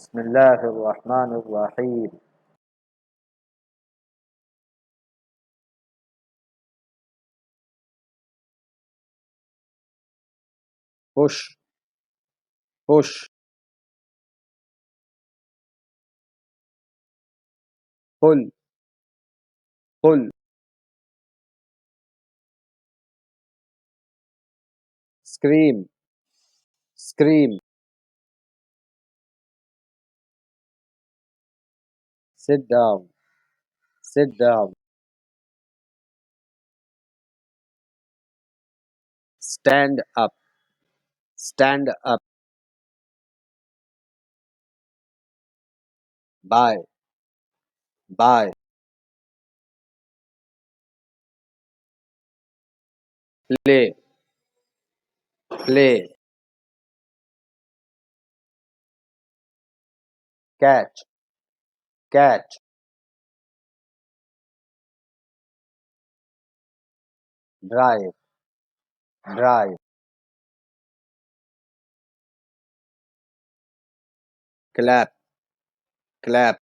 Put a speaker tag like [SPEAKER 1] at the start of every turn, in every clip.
[SPEAKER 1] بسم الله الرحمن الرحيم. push push pull pull scream scream sit down sit down stand up stand up buy buy play play catch catch drive drive clap clap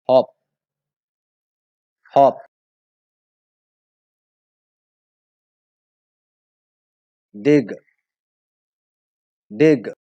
[SPEAKER 1] hop hop dig dig